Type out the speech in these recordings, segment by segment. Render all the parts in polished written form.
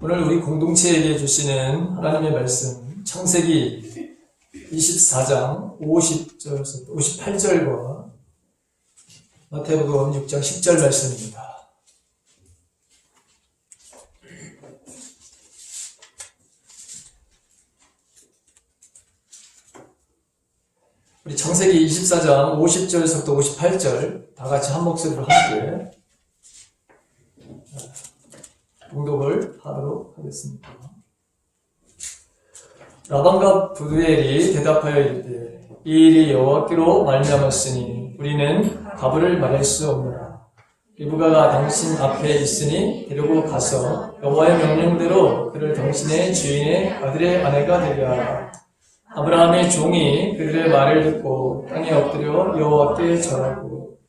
오늘 우리 공동체에게 주시는 하나님의 말씀, 창세기 24장 50절에서 58절과 마태복음 6장 10절 말씀입니다. 우리 창세기 24장 50절에서부터 58절 다 같이 한 목소리로 함께 봉독을 하도록 하겠습니다. 라반과 부두엘이 대답하여 이르되 이 일이 여호와께로 말미암았으니 우리는 가부를 말할 수 없노라. 리브가가 당신 앞에 있으니 데리고 가서 여호와의 명령대로 그를 당신의 주인의 아들의 아내가 되게 하라. 아브라함의 종이 그들의 말을 듣고 땅에 엎드려 여호와께 절하고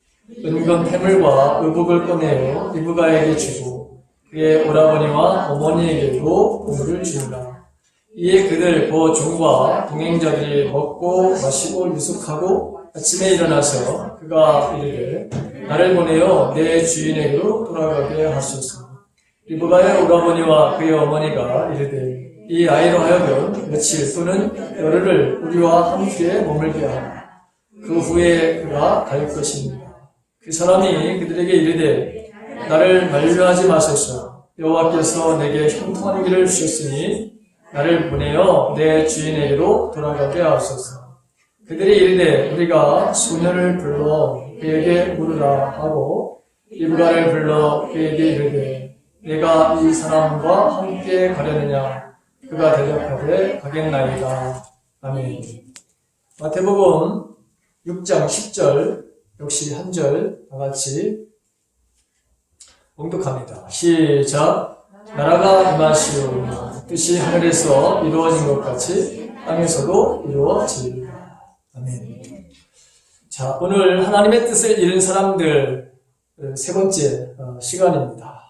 은건 태물과 의복을 꺼내어 리브가에게 주고 그의 오라버니와 어머니에게도 보물을 주니라. 이에 그들 그 종과 동행자들이 먹고 마시고 유숙하고 아침에 일어나서 그가 이르되 나를 보내어 내 주인에게로 돌아가게 하소서. 리브가의 오라버니와 그의 어머니가 이르되 이 아이로 하여금 며칠 또는 열흘을 우리와 함께 머물게 하라. 그 후에 그가 갈 것입니다. 그 사람이 그들에게 이르되 나를 만류하지 마소서. 여호와께서 내게 형통한 길을 주셨으니 나를 보내어 내 주인에게로 돌아가게 하소서. 그들이 이르되 우리가 소녀를 불러 그에게 물으라 하고 리브가를 불러 그에게 이르되 내가 이 사람과 함께 가려느냐. 그가 대답하되 가겠나이다. 아멘. 마태복음 6장 10절 역시 한 절 다같이 봉독합니다. 시작. 나라가 임하시오니 뜻이 하늘에서 이루어진 것 같이 땅에서도 이루어지리라. 아멘. 자, 오늘 하나님의 뜻을 이룬 사람들 세 번째 시간입니다.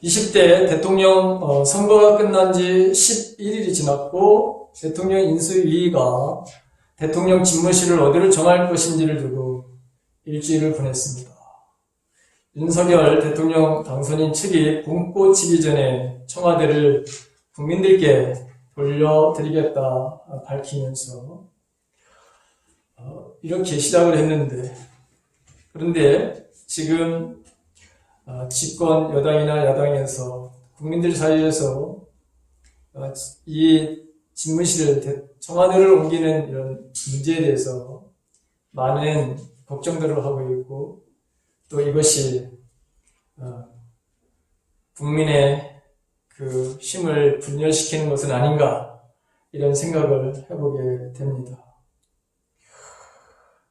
20대 대통령 선거가 끝난 지 11일이 지났고 대통령 인수위가 대통령 집무실을 어디로 정할 것인지를 두고 일주일을 보냈습니다. 윤석열 대통령 당선인 측이 봄꽃 치기 전에 청와대를 국민들께 돌려드리겠다 밝히면서 이렇게 시작을 했는데, 그런데 지금 집권 여당이나 야당에서 국민들 사이에서 이 집무실을 청와대를 옮기는 이런 문제에 대해서 많은 걱정들을 하고 있고, 또 이것이 국민의 그 힘을 분열시키는 것은 아닌가 이런 생각을 해보게 됩니다.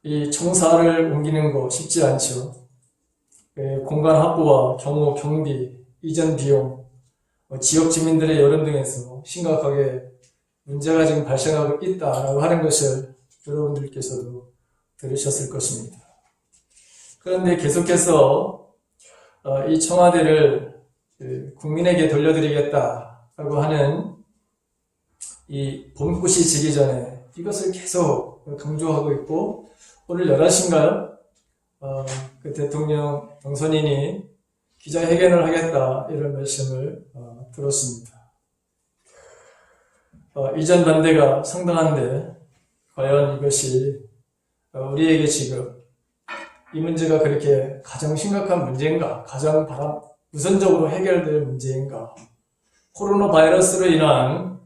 이 청사를 옮기는 거 쉽지 않죠. 공간 확보와 경호, 경비, 이전 비용, 지역 주민들의 여론 등에서 심각하게 문제가 지금 발생하고 있다라고 하는 것을 여러분들께서도 들으셨을 것입니다. 그런데 계속해서 이 청와대를 국민에게 돌려드리겠다라고 하는 이 봄꽃이 지기 전에 이것을 계속 강조하고 있고, 오늘 11시인가요? 그 대통령 당선인이 기자회견을 하겠다 이런 말씀을 들었습니다. 이전 반대가 상당한데 과연 이것이 우리에게 지금 이 문제가 그렇게 가장 심각한 문제인가? 가장 우선적으로 해결될 문제인가? 코로나 바이러스로 인한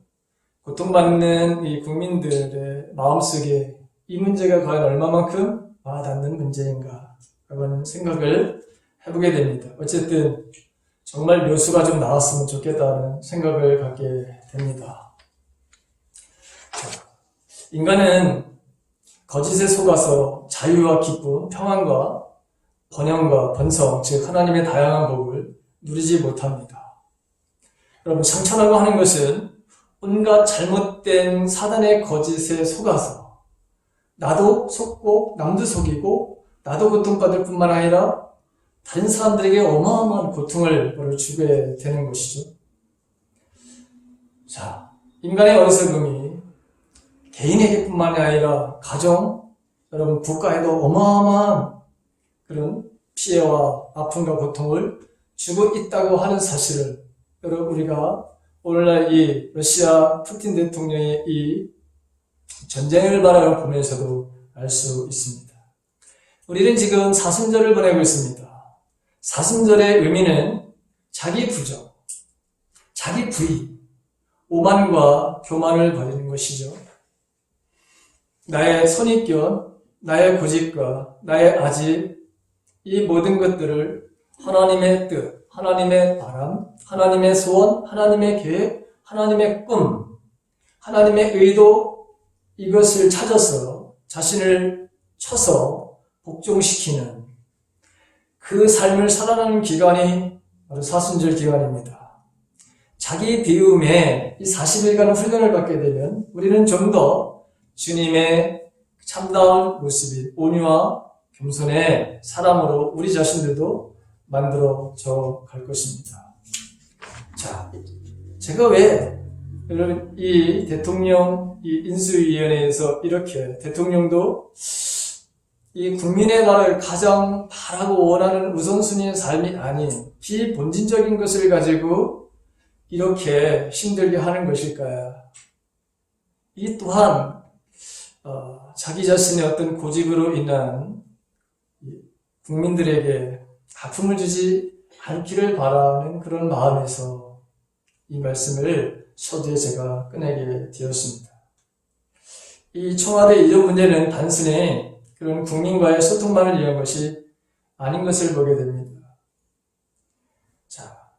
고통받는 이 국민들의 마음속에 이 문제가 과연 얼마만큼 와닿는 문제인가? 라는 생각을 해보게 됩니다. 어쨌든 정말 묘수가 좀 나왔으면 좋겠다는 생각을 갖게 됩니다. 인간은 거짓에 속아서 자유와 기쁨, 평안과 번영과 번성, 즉 하나님의 다양한 복을 누리지 못합니다. 여러분, 상처라고 하는 것은 온갖 잘못된 사단의 거짓에 속아서 나도 속고 남도 속이고 나도 고통받을 뿐만 아니라 다른 사람들에게 어마어마한 고통을 주게 되는 것이죠. 자, 인간의 어리석음이 개인에게뿐만이 아니라 가정, 여러분 국가에도 어마어마한 그런 피해와 아픔과 고통을 주고 있다고 하는 사실을 여러분, 우리가 오늘날 이 러시아 푸틴 대통령의 이 전쟁을 바라보면서도 알 수 있습니다. 우리는 지금 사순절을 보내고 있습니다. 사순절의 의미는 자기 부정, 자기 부의, 오만과 교만을 버리는 것이죠. 나의 선입견, 나의 고집과 나의 아집, 이 모든 것들을 하나님의 뜻, 하나님의 바람, 하나님의 소원, 하나님의 계획, 하나님의 꿈, 하나님의 의도, 이것을 찾아서 자신을 쳐서 복종시키는 그 삶을 살아가는 기간이 바로 사순절 기간입니다. 자기 비움에 이 40일간 훈련을 받게 되면 우리는 좀 더 주님의 참다운 모습인 온유와 겸손의 사람으로 우리 자신들도 만들어져 갈 것입니다. 자, 제가 왜 여러분 이 대통령 이 인수위원회에서 이렇게 대통령도 이 국민의 나라를 가장 바라고 원하는 우선순위의 삶이 아닌 비본진적인 것을 가지고 이렇게 힘들게 하는 것일까요? 이 또한 자기 자신의 어떤 고집으로 인한 국민들에게 아픔을 주지 않기를 바라는 그런 마음에서 이 말씀을 서두에 제가 꺼내게 되었습니다. 이 청와대 이전 문제는 단순히 그런 국민과의 소통만을 위한 것이 아닌 것을 보게 됩니다. 자,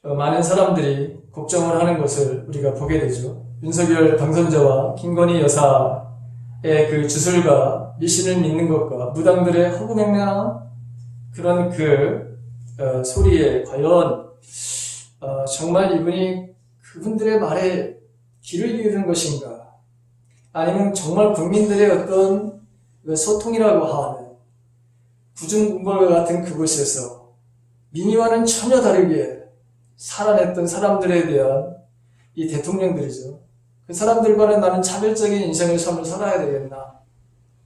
많은 사람들이 걱정을 하는 것을 우리가 보게 되죠. 윤석열 당선자와 김건희 여사의 그 주술과 미신을 믿는 것과 무당들의 허구맹랑한 그런 소리에 과연 정말 이분이 그분들의 말에 귀를 기울이는 것인가? 아니면 정말 국민들의 어떤 소통이라고 하는 구중궁궐과 같은 그곳에서 민의와는 전혀 다르게 살아냈던 사람들에 대한 이 대통령들이죠. 그 사람들과는 나는 차별적인 인생의 삶을 살아야 되겠나?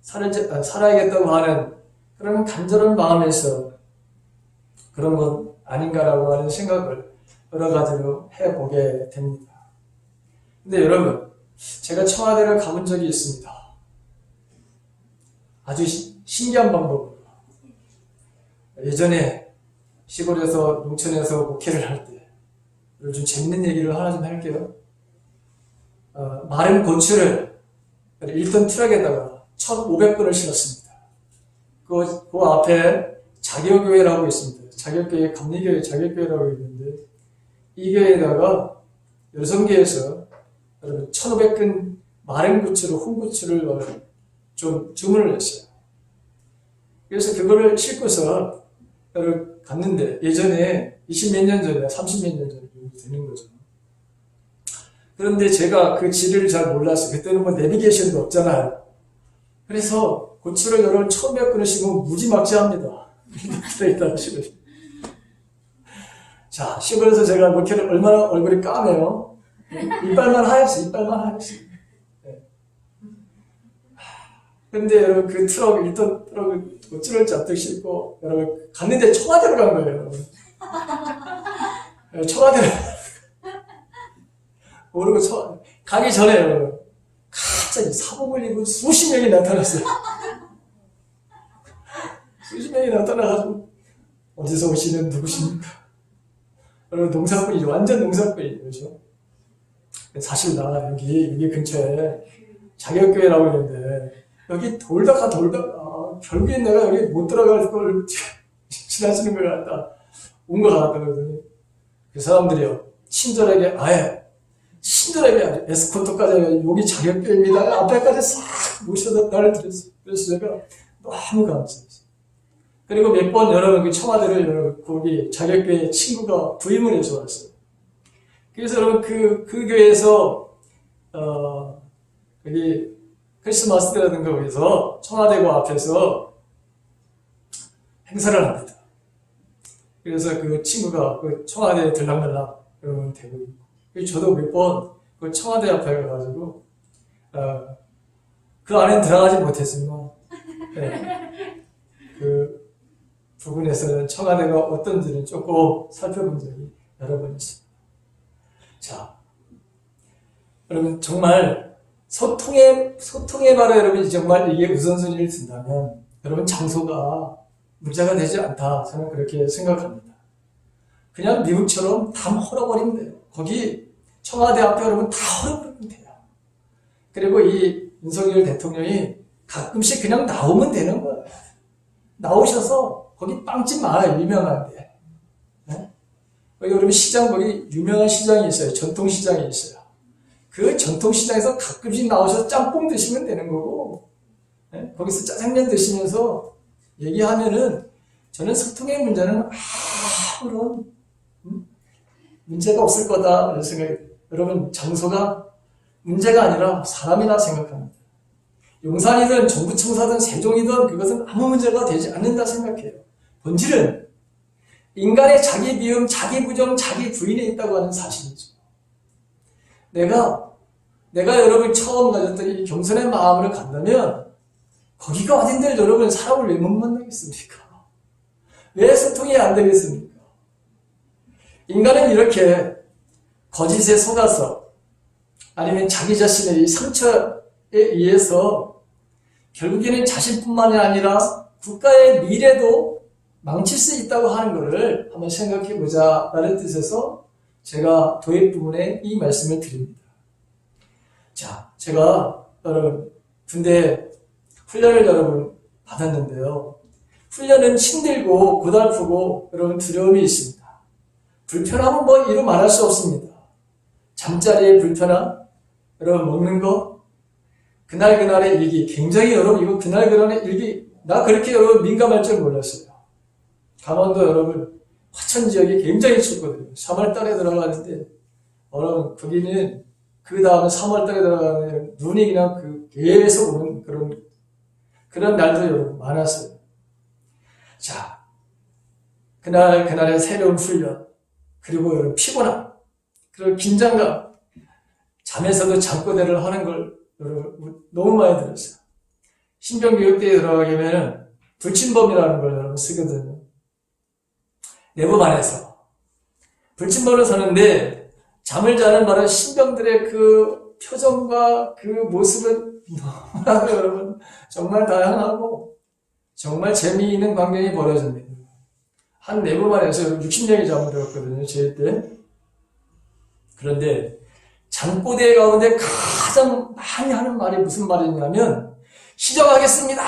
살아야겠다고 하는 그런 간절한 마음에서 그런 건 아닌가라고 하는 생각을 여러 가지로 해보게 됩니다. 근데 여러분, 제가 청와대를 가본 적이 있습니다. 아주 신기한 방법으로. 예전에 시골에서, 농촌에서 목회를 할 때, 좀 재밌는 얘기를 하나 좀 할게요. 마른 고추를 1톤 트럭에다가 1,500건을 실었습니다. 그 앞에 자결교회라고 있습니다. 자결교회, 감리교회 자결교회라고 있는데, 이 교회에다가 여성교회에서 1,500건 마른 고추를, 홍고추를 좀 주문을 했어요. 그래서 그거를 싣고서 갔는데, 예전에 20몇 년 전에, 30몇 년 전에 되는 거죠. 그런데 제가 그 지리를 잘 몰랐어요. 그때는 뭐 내비게이션도 없잖아요. 그래서 고추를 여러분 1,500건을 싣으면 무지막지합니다. 들어있다는 식으로. 자, 시골에서 제가 목회를 얼마나 얼굴이 까매요. 이빨만 하얗지, 이빨만 하얗지. 네. 근데 여러분 그 트럭, 1톤 트럭을 고추를 잔뜩 싣고 여러분 갔는데 청와대로 간 거예요. 여러분. 청와대로 모르고 가기 전에 여러분 갑자기 사복을 입은 수십 명이 나타났어요. 수십 명이 나타나가지고 어디서 오시는 누구십니까? 여러분 농사꾼이죠. 완전 농사꾼이죠. 그렇죠? 사실 나 여기 근처에 자격교회라고 있는데 여기 돌다가 결국엔 내가 여기 못 들어갈 걸 지나치는 걸 갖다 온 것 같다 그러더니 그 사람들이요 친절하게 친절하게 에스코트까지 여기 자격교회입니다. 앞에까지 싹 모셔서 나를 드렸어요. 그래서 제가 너무 감사했어요. 그리고 몇 번 여러분 그 청와대를 거기 자격교회 친구가 부임을 해서 왔어요. 그래서 여러분 그 교회에서 여기 크리스마스 때라든가 거기서 청와대고 앞에서 행사를 합니다. 그래서 그 친구가 그 청와대에 들락날락 여러분 되고 있고 저도 몇 번 그 청와대 앞에 가가지고 그 안에 들어가지 못했지만 그 부분에서는 청와대가 어떤지는 조금 살펴본 적이 여러 번 있습니다. 자, 여러분 정말 소통의 바로 여러분이 정말 이게 우선순위를 둔다면 여러분 장소가 문제가 되지 않다. 저는 그렇게 생각합니다. 그냥 미국처럼 다 헐어버리면 돼요. 거기 청와대 앞에 여러분 다 헐어버리면 돼요. 그리고 이 윤석열 대통령이 가끔씩 그냥 나오면 되는 거예요. 나오셔서 거기 빵집 많아요. 유명한데. 네? 거기 여러분 시장, 거기 유명한 시장이 있어요. 전통시장이 있어요. 그 전통시장에서 가끔씩 나오셔서 짬뽕 드시면 되는 거고, 네? 거기서 짜장면 드시면서 얘기하면은 저는 소통의 문제는 아무런 문제가 없을 거다 이런 생각이 들어요. 여러분 장소가 문제가 아니라 사람이라 생각합니다. 용산이든 정부청사든 세종이든 그것은 아무 문제가 되지 않는다 생각해요. 본질은 인간의 자기 비움, 자기 부정, 자기 부인에 있다고 하는 사실이죠. 내가 여러분 처음 가졌던 이 겸손의 마음으로 간다면 거기가 어딘들 여러분 사람을 왜 못 만나겠습니까? 왜 소통이 안 되겠습니까? 인간은 이렇게 거짓에 속아서 아니면 자기 자신의 이 상처에 의해서 결국에는 자신뿐만이 아니라 국가의 미래도 망칠 수 있다고 하는 것을 한번 생각해 보자 라는 뜻에서 제가 도입 부분에 이 말씀을 드립니다. 자, 제가 여러분 군대 훈련을 여러분 받았는데요. 훈련은 힘들고 고달프고 여러분 두려움이 있습니다. 불편함은 뭐 이루 말할 수 없습니다. 잠자리의 불편함, 여러분 먹는 거, 그날그날의 일기, 굉장히 여러분 이거 그날그날의 일기, 나 그렇게 여러분 민감할 줄 몰랐어요. 강원도 여러분 화천 지역이 굉장히 춥거든요. 3월달에 들어가는데 여러분 거기는 그 다음에 3월달에 들어가면 눈이 그냥 그 계속 오는 그런 날도 여러분 많았어요. 자, 그날의 새로운 훈련, 그리고 여러분 피곤함, 그리고 긴장감, 잠에서도 잠꼬대를 하는 걸 여러분 너무 많이 들었어요. 신병교육대에 들어가게 되면 불침범이라는 걸 여러분 쓰거든요. 내부반에서 불침범을 서는데 잠을 자는 바로 신병들의 그 표정과 그 모습은 너무나도 여러분 정말 다양하고 정말 재미있는 광경이 벌어집니다. 한 내부반에서 60명이 잠을 들었거든요, 제 때. 그런데 잠꼬대 가운데 가장 많이 하는 말이 무슨 말이냐면 시정하겠습니다.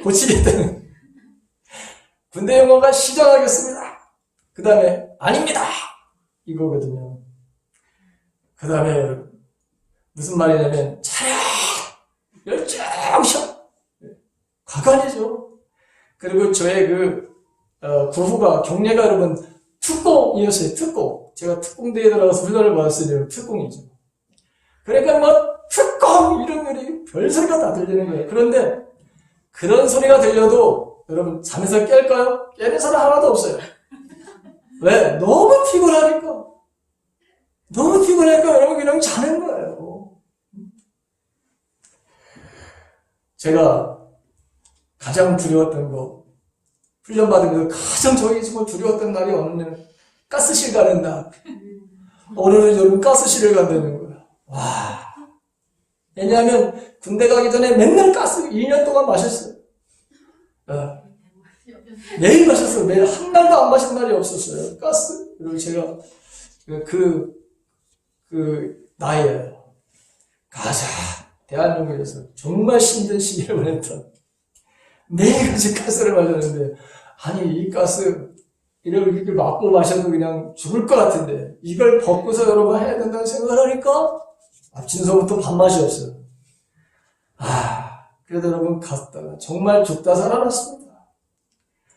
고치겠다는. 군대 용어가 시정하겠습니다. 그 다음에 아닙니다. 이거거든요. 그 다음에 무슨 말이냐면 차렷! 열정샷! 가관이죠. 그리고 저의 구후가 경례가 여러분 특공이었어요. 특공. 제가 특공대에 들어가서 훈련을 받았으니 특공이죠. 그러니까 뭐 특공 이런 소리 별소리가 다 들리는 거예요. 그런데 그런 소리가 들려도 여러분 잠에서 깰까요? 깨는 사람 하나도 없어요. 왜? 너무 피곤하니까. 너무 피곤하니까 여러분 그냥 자는 거예요. 제가 가장 두려웠던 거, 훈련 받으면서 가장 저에게 정말 두려웠던 날이 어느 날 가스실 가는 날. 오늘은 여러분 가스실을 간다는 거야. 와. 왜냐하면 군대 가기 전에 맨날 가스 2년 동안 마셨어요. 매일 마셨어요. 매일 한 날도 안 마신 날이 없었어요. 가스. 그리고 제가 나이에 가자. 대한민국에서 정말 힘든 시기를 보냈던 매일같이 가스를 마셨는데 아니 이 가스 이렇게 맞고 마셔도 그냥 죽을 것 같은데 이걸 벗고서 여러분 해야 된다는 생각을 하니까 아침서부터 밥맛이 없어요. 그래도 여러분 갔다가 정말 죽다 살아났습니다.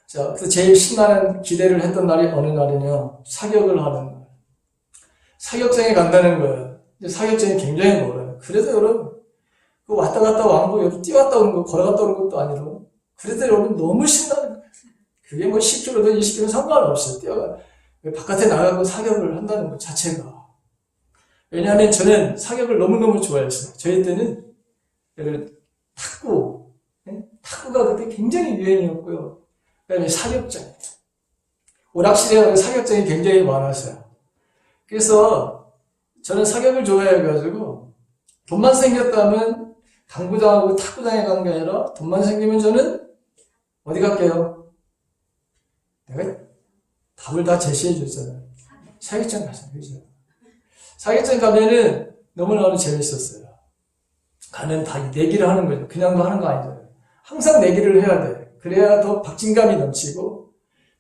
자, 그래서 제일 신나는 기대를 했던 날이 어느 날이냐? 사격을 하는 날. 사격장에 간다는 거예요. 근데 사격장이 굉장히 멀어요. 그래도 여러분 그 왔다 갔다 왕복 여기 뛰어갔다 오는 거 걸어갔다 오는 것도 아니고 그래도 여러분 너무 신나는 거예요. 그게 뭐 10km든 20km든 상관없어요. 뛰어가 바깥에 나가고 사격을 한다는 것 자체가. 왜냐하면 저는 사격을 너무너무 좋아했어요. 저희 때는 탁구가 그때 굉장히 유행이었고요. 그 다음에 사격장. 오락실에 사격장이 굉장히 많았어요. 그래서 저는 사격을 좋아해가지고 돈만 생겼다면 당구장하고 탁구장에 가는 게 아니라 돈만 생기면 저는 어디 갈게요? 내가 답을 다 제시해 줬잖아요. 사격장 가자. 그죠? 사격장 가면은 너무나도 재밌었어요. 가는 다 내기를 하는 거죠. 그냥도 하는 거 아니잖아요. 항상 내기를 해야 돼. 그래야 더 박진감이 넘치고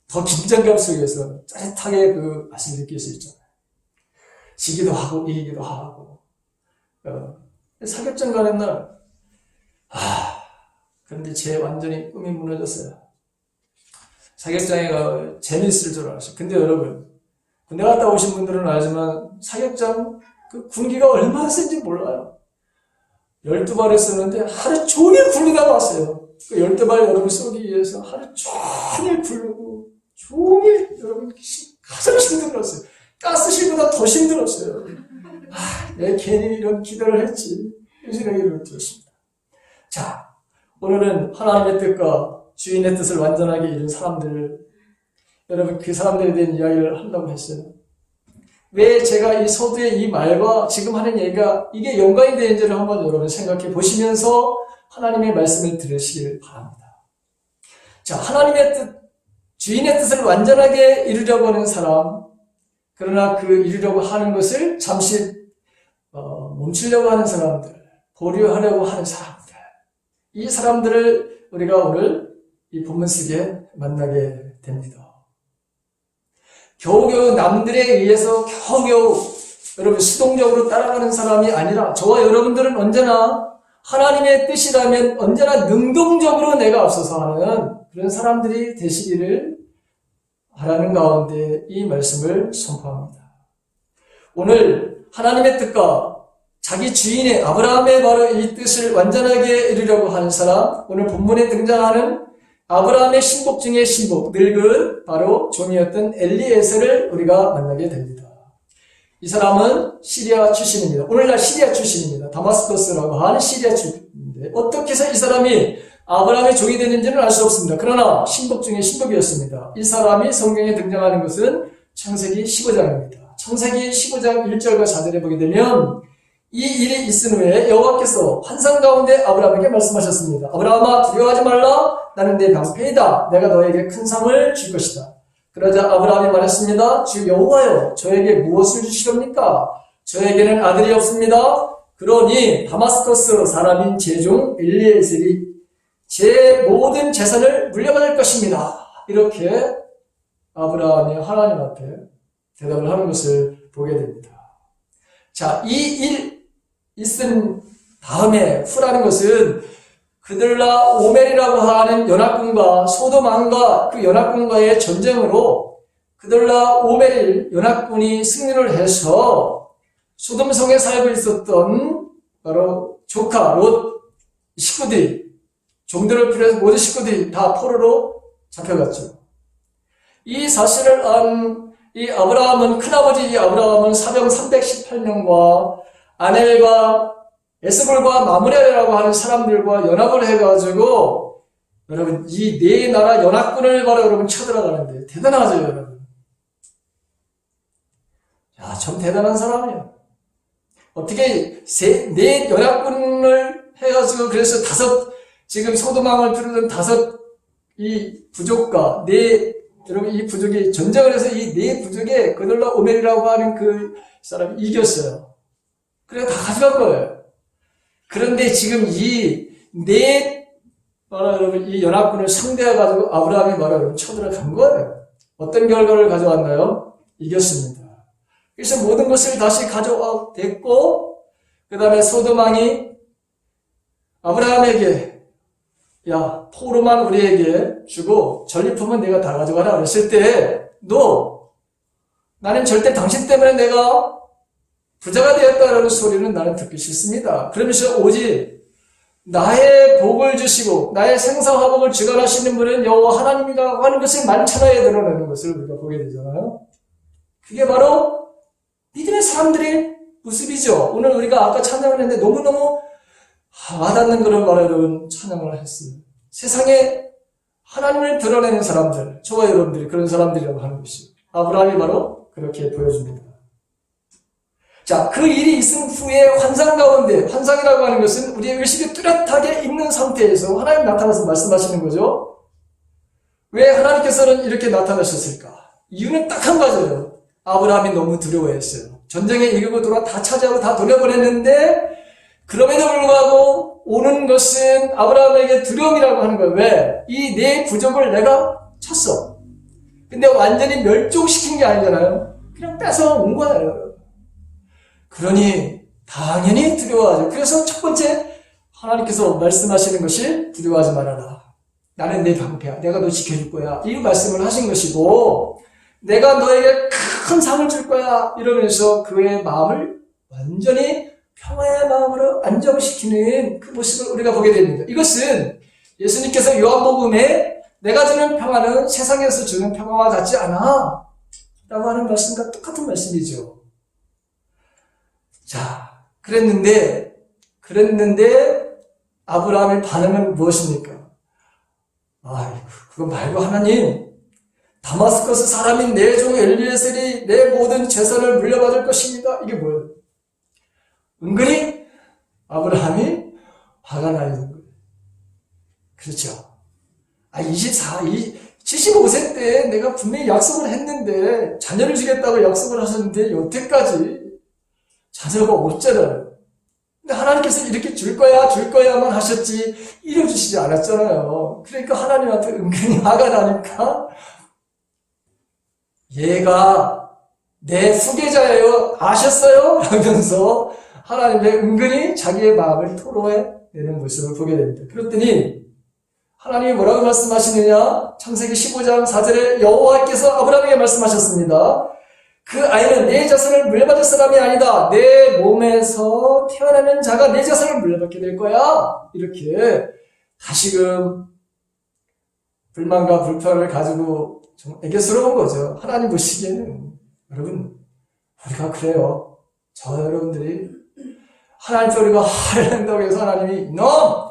더 긴장감 속에서 짜릿하게 그 맛을 느낄 수 있잖아요. 지기도 하고 이기기도 하고. 사격장 가는 날 그런데 제 완전히 꿈이 무너졌어요. 사격장에 가 재밌을 줄 알았어요. 근데 여러분, 군대 갔다 오신 분들은 알지만 사격장 그 군기가 얼마나 센지 몰라요. 12발을 쏘는데 하루 종일 굴르다가 왔어요. 그 12발 여러분 쏘기 위해서 하루 종일 굴르고 종일 여러분 가장 힘들었어요. 가스실보다 더 힘들었어요. 내가 괜히 이런 기도를 했지. 이 생각이 들었습니다. 자, 오늘은 하나님의 뜻과 주인의 뜻을 완전하게 이룬 사람들을 여러분 그 사람들에 대한 이야기를 하려고 했어요. 왜 제가 이 서두의 이 말과 지금 하는 얘기가 이게 연관이 되는지를 한번 여러분 생각해 보시면서 하나님의 말씀을 들으시길 바랍니다. 자, 하나님의 뜻, 주인의 뜻을 완전하게 이루려고 하는 사람, 그러나 그 이루려고 하는 것을 잠시 멈추려고 하는 사람들, 보류하려고 하는 사람들, 이 사람들을 우리가 오늘 이 본문 속에 만나게 됩니다. 겨우겨우 남들에 의해서 겨우겨우 여러분 수동적으로 따라가는 사람이 아니라 저와 여러분들은 언제나 하나님의 뜻이라면 언제나 능동적으로 내가 앞서서 하는 그런 사람들이 되시기를 바라는 가운데 이 말씀을 선포합니다. 오늘 하나님의 뜻과 자기 주인의 아브라함의 바로 이 뜻을 완전하게 이루려고 하는 사람, 오늘 본문에 등장하는 아브라함의 신복 중의 신복, 늙은 바로 종이었던 엘리에셀을 우리가 만나게 됩니다. 이 사람은 시리아 출신입니다. 오늘날 시리아 출신입니다. 다마스커스라고 하는 시리아 출신인데 어떻게 해서 이 사람이 아브라함의 종이 됐는지는 알 수 없습니다. 그러나 신복 중의 신복이었습니다. 이 사람이 성경에 등장하는 것은 창세기 15장입니다. 창세기 15장 1절과 4절에 보게 되면 이 일이 있은 후에 여호와께서 환상 가운데 아브라함에게 말씀하셨습니다. 아브라함아 두려워하지 말라. 나는 내 방패이다. 내가 너에게 큰 상을 줄 것이다. 그러자 아브라함이 말했습니다. 주 여호와여 저에게 무엇을 주시렵니까? 저에게는 아들이 없습니다. 그러니 다마스커스 사람인 제종 엘리에셀이 제 모든 재산을 물려받을 것입니다. 이렇게 아브라함이 하나님 앞에 대답을 하는 것을 보게 됩니다. 자, 이 일 있은 다음에 후라는 것은 그들라 오멜이라고 하는 연합군과 소돔왕과 그 연합군과의 전쟁으로 그들라 오멜 연합군이 승리를 해서 소돔성에 살고 있었던 바로 조카 롯 식구들이 종들을 필요해서 모든 식구들이 다 포로로 잡혀갔죠. 이 사실을 안 이 아브라함은 큰아버지 이 아브라함은 사병 318명과 아넬과 에스볼과 마므레라고 하는 사람들과 연합을 해가지고 여러분 이 네 나라 연합군을 바로 여러분 쳐들어가는데 대단하죠 여러분. 야, 참 대단한 사람이에요. 어떻게 네 연합군을 해가지고 그래서 지금 소돔왕을 비롯한 5 이 부족과 여러분 이 부족이 전쟁을 해서 이 네 부족에 그들라 오멜이라고 하는 그 사람이 이겼어요. 그래 다 가져간 거예요. 그런데 지금 여러분 이 연합군을 상대해가지고 아브라함이 여러분 쳐들어간 거예요. 어떤 결과를 가져왔나요? 이겼습니다. 그래서 모든 것을 다시 가져와 됐고, 그 다음에 소돔왕이 아브라함에게 야, 포로만 우리에게 주고 전리품은 내가 다 가져가라 그랬을 때 나는 절대 당신 때문에 내가 부자가 되었다라는 소리는 나는 듣기 싫습니다. 그러면서 오직 나의 복을 주시고 나의 생사화복을 주관하시는 분은 여호와 하나님이라고 하는 것을 만찬하에 드러내는 것을 우리가 보게 되잖아요. 그게 바로 믿음의 사람들의 모습이죠. 오늘 우리가 아까 찬양을 했는데 너무너무 와닿는 그런 말을 찬양을 했어요. 세상에 하나님을 드러내는 사람들, 저와 여러분들이 그런 사람들이라고 하는 것이 아브라함이 바로 그렇게 보여줍니다. 자, 그 일이 있은 후에 환상 가운데, 환상이라고 하는 것은 우리의 의식이 뚜렷하게 있는 상태에서 하나님 나타나서 말씀하시는 거죠. 왜 하나님께서는 이렇게 나타나셨을까? 이유는 딱 한 가지예요. 아브라함이 너무 두려워했어요. 전쟁에 이기고 돌아 다 차지하고 다 돌려보냈는데 그럼에도 불구하고 오는 것은 아브라함에게 두려움이라고 하는 거예요. 왜? 이 내 부족을 내가 쳤어. 근데 완전히 멸종시킨 게 아니잖아요. 그냥 뺏어온 거예요. 그러니 당연히 두려워하죠. 그래서 첫 번째 하나님께서 말씀하시는 것이 두려워하지 말아라. 나는 내 방패야. 내가 너 지켜줄 거야. 이 말씀을 하신 것이고 내가 너에게 큰 상을 줄 거야. 이러면서 그의 마음을 완전히 평화의 마음으로 안정시키는 그 모습을 우리가 보게 됩니다. 이것은 예수님께서 요한복음에 내가 주는 평화는 세상에서 주는 평화와 같지 않아 라고 하는 말씀과 똑같은 말씀이죠. 자, 그랬는데 아브라함의 반응은 무엇입니까? 아이고, 그거 말고 하나님, 다마스커스 사람인 내 종 엘리에셀이 내 모든 재산을 물려받을 것입니다. 이게 뭐예요? 은근히 아브라함이 화가 나 있는 거예요. 그렇죠. 75세 때 내가 분명히 약속을 했는데, 자녀를 주겠다고 약속을 하셨는데, 여태까지 자녀가 없잖아요. 근데 하나님께서 이렇게 줄 거야만 하셨지, 이뤄주시지 않았잖아요. 그러니까 하나님한테 은근히 화가 나니까, 얘가 내 후계자예요. 아셨어요? 라면서 하나님의 은근히 자기의 마음을 토로해내는 모습을 보게 됩니다. 그랬더니 하나님이 뭐라고 말씀하시느냐? 창세기 15장 4절에 여호와께서 아브라함에게 말씀하셨습니다. 그 아이는 내 자손을 물려받을 사람이 아니다. 내 몸에서 태어나는 자가 내 자손을 물려받게 될 거야. 이렇게 다시금 불만과 불평을 가지고 좀 애교스러운 거죠. 하나님 보시기에는. 여러분, 우리가 그래요. 저 여러분들이 하나님께 우리가 화를 낸다고 해서 하나님이 너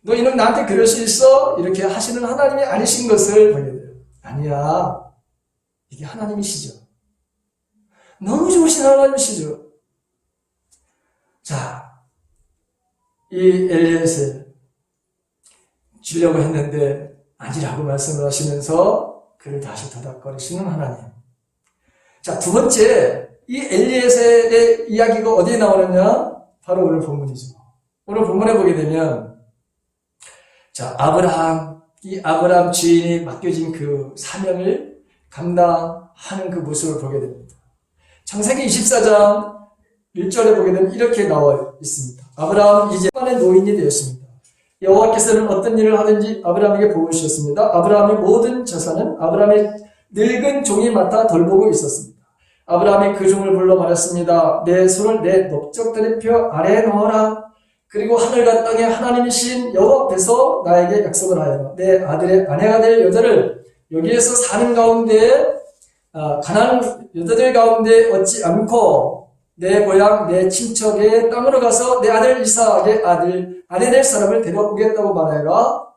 이놈 나한테 그럴 수 있어? 이렇게 하시는 하나님이 아니신 것을 보게 돼요. 아니야. 이게 하나님이시죠. 너무 좋으신 하나님이시죠. 자, 이 엘리에셀 주려고 했는데 아니라고 말씀을 하시면서 그를 다시 토닥거리시는 하나님. 자, 두 번째, 이 엘리에셀의 이야기가 어디에 나오느냐? 바로 오늘 본문이죠. 오늘 본문에 보게 되면, 자, 이 아브라함 주인이 맡겨진 그 사명을 감당하는 그 모습을 보게 됩니다. 창세기 24장 1절에 보게 되면 이렇게 나와 있습니다. 아브라함은 이제 만의 노인이 되었습니다. 여호와께서는 어떤 일을 하든지 아브라함에게 보고 주셨습니다. 아브라함의 모든 재산은 아브라함의 늙은 종이 맡아 돌보고 있었습니다. 아브라함이 그 종을 불러 말했습니다. 내 손을 내 넓적다리 뼈 아래에 넣어라. 그리고 하늘과 땅의 하나님이신 여호와 앞에서 나에게 약속을 하여라. 내 아들의 아내가 될 여자를 여기에서 사는 가운데 가나안 여자들 가운데 얻지 않고 내 고향 내 친척의 땅으로 가서 내 아들 이삭의 아내 될 사람을 데려오겠다고 말하여라.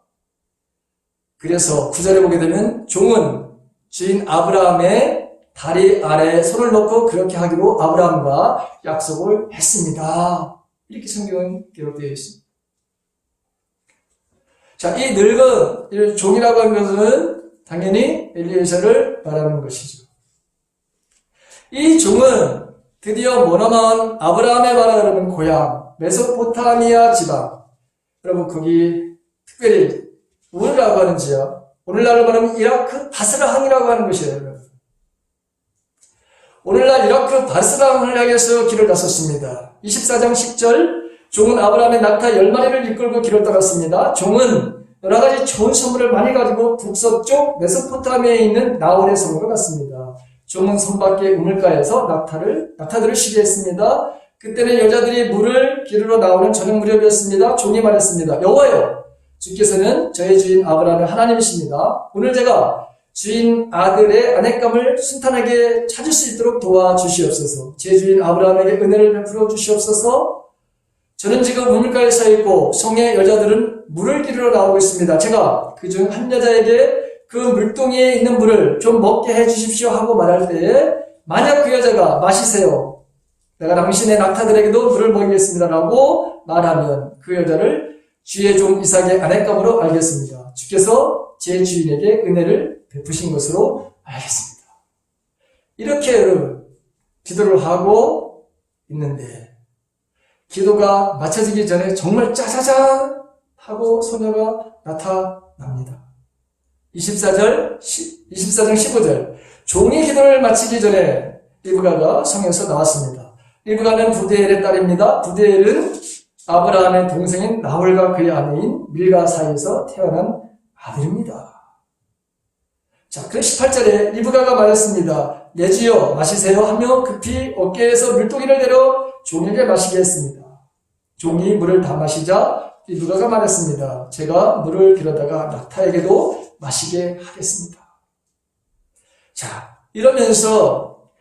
그래서 9절에 보게 되면 종은 주인 아브라함의 다리 아래에 손을 놓고 그렇게 하기로 아브라함과 약속을 했습니다. 이렇게 성경은 기록되어 있습니다. 자, 이 늙은 종이라고 하는 것은 당연히 엘리에셀을 말하는 것이죠. 이 종은 드디어 머나먼 아브라함의 말하는 고향 메소포타미아 지방, 여러분 거기 특별히 우르라고 하는 지역, 오늘날로 말하면 이라크 바스라항이라고 하는 것이에요. 오늘날 이라크 바스라항을 향해서 길을 나섰습니다. 24장 10절, 종은 아브라함의 낙타 10마리를 이끌고 길을 따랐습니다. 종은 여러 가지 좋은 선물을 많이 가지고 북서쪽 메소포타미아에 있는 나홀의 성으로 갔습니다. 종은 선밖의 우물가에서 낙타들을 쉬게 했습니다. 그때는 여자들이 물을 기르러 나오는 저녁 무렵이었습니다. 종이 말했습니다. 여호와여, 주께서는 저의 주인 아브라함의 하나님이십니다. 오늘 제가 주인 아들의 아내감을 순탄하게 찾을 수 있도록 도와주시옵소서. 제 주인 아브라함에게 은혜를 베풀어 주시옵소서. 저는 지금 우물가에 서 있고 성의 여자들은 물을 기르러 나오고 있습니다. 제가 그중 한 여자에게 그 물동이에 있는 물을 좀 먹게 해주십시오 하고 말할 때에 만약 그 여자가 마시세요. 내가 당신의 낙타들에게도 물을 먹이겠습니다 라고 말하면 그 여자를 주의 종 이삭의 아내감으로 알겠습니다. 주께서 제 주인에게 은혜를 베푸신 것으로 알겠습니다. 이렇게 여러분 기도를 하고 있는데 기도가 마쳐지기 전에 정말 짜자잔 하고 소녀가 나타납니다. 24장 15절 종이 기도를 마치기 전에 리브가가 성에서 나왔습니다. 리브가는 부드엘의 딸입니다. 부드엘은 아브라함의 동생인 나홀과 그의 아내인 밀가 사이에서 태어난 아들입니다. 자, 그래서 18절에 리브가가 말했습니다. 내 주여 마시세요 하며 급히 어깨에서 물동이를 내려 종에게 마시게 했습니다. 종이 물을 다 마시자 리브가가 말했습니다. 제가 물을 길어다가 낙타에게도 마시게 하겠습니다. 자, 이러면서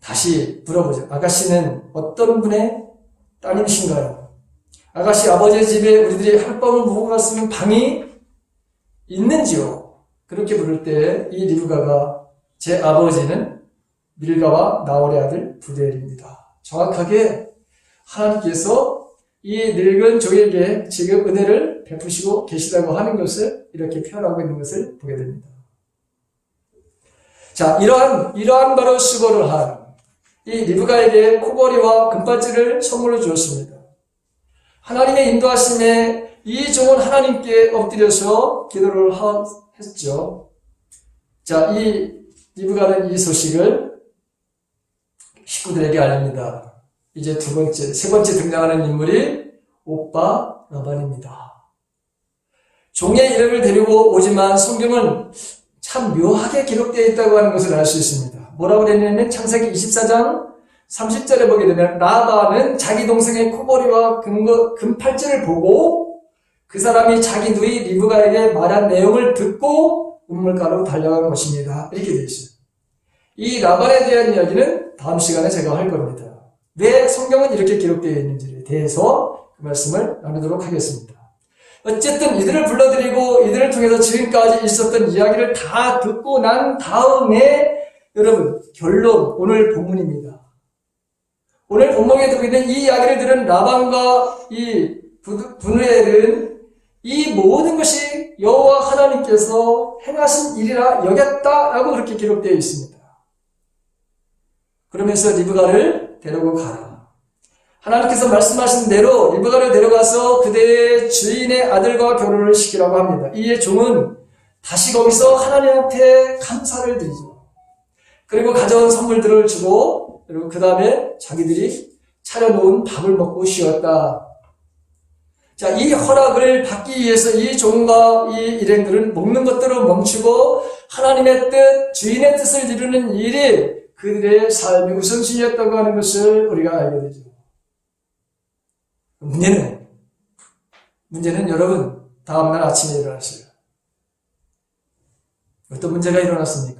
다시 물어보죠. 아가씨는 어떤 분의 따님이신가요? 아가씨 아버지의 집에 우리들이 하룻밤을 묵고 갔으면 방이 있는지요? 그렇게 물을 때 이 리브가가 제 아버지는 밀가와 나홀의 아들 부드엘입니다. 정확하게 하나님께서 이 늙은 종에게 지금 은혜를 베푸시고 계시다고 하는 것을 이렇게 표현하고 있는 것을 보게 됩니다. 자, 이러한 바로 수고를 한 이 리브가에게 코걸이와 금발찌를 선물로 주었습니다. 하나님의 인도하심에 이 종은 하나님께 엎드려서 기도를 했죠. 자, 이 리브가는 이 소식을 식구들에게 알립니다. 이제 세 번째 등장하는 인물이 오빠 라반입니다. 종의 이름을 데리고 오지만 성경은 참 묘하게 기록되어 있다고 하는 것을 알 수 있습니다. 뭐라고 되어 있냐면 창세기 24장 30절에 보게 되면 라반은 자기 동생의 코걸이와 금팔찌를 보고 그 사람이 자기 누이 리브가에게 말한 내용을 듣고 우물가로 달려간 것입니다. 이렇게 되어 있어요. 이 라반에 대한 이야기는 다음 시간에 제가 할 겁니다. 왜 성경은 이렇게 기록되어 있는지에 대해서 그 말씀을 나누도록 하겠습니다. 어쨌든 이들을 불러들이고 이들을 통해서 지금까지 있었던 이야기를 다 듣고 난 다음에 여러분 결론 오늘 본문입니다. 오늘 본문에 듣고 있는 이 이야기를 들은 라반과 이 부누엘은 이 모든 것이 여호와 하나님께서 행하신 일이라 여겼다라고 그렇게 기록되어 있습니다. 그러면서 리브가를 데리고 가라. 하나님께서 말씀하신 대로 리브가를 데려가서 그대의 주인의 아들과 결혼을 시키라고 합니다. 이에 종은 다시 거기서 하나님 앞에 감사를 드리죠. 그리고 가져온 선물들을 주고 그리고 그 다음에 자기들이 차려놓은 밥을 먹고 쉬었다. 자, 이 허락을 받기 위해서 이 종과 이 일행들은 먹는 것들을 멈추고 하나님의 뜻, 주인의 뜻을 이루는 일이 그들의 삶의 우선순위였다고 하는 것을 우리가 알게 되죠. 문제는 여러분 다음날 아침에 일어났어요. 어떤 문제가 일어났습니까?